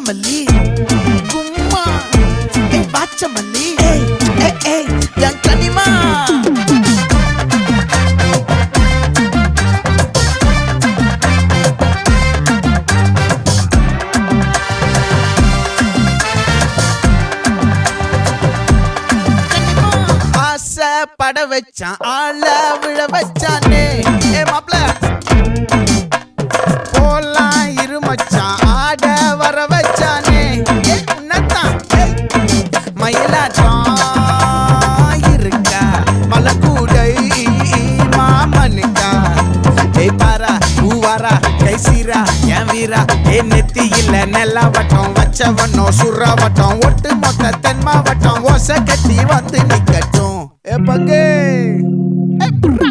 வாச்சமல்லி கும்மா வாச்சமல்லி என் கனிமா பட வச்சான் ஆள விழ வச்சானே மாப்ள போலாம் இருமச்சான் ஆட வர வச்சானே உன்னத்தான் மயிலாட்டம் இருக்கா மலக்கூடை மாமனுக்கா பாரா பூவாரா கைசீரா என் வீரா நெத்தி இல்ல நெல்லா வட்டம் வச்சவனோ சுறா வட்டம் ஒட்டு மொத்த தென் மாவட்டம் ஓசை கட்டி வந்து நிக்கட்டும் பங்கே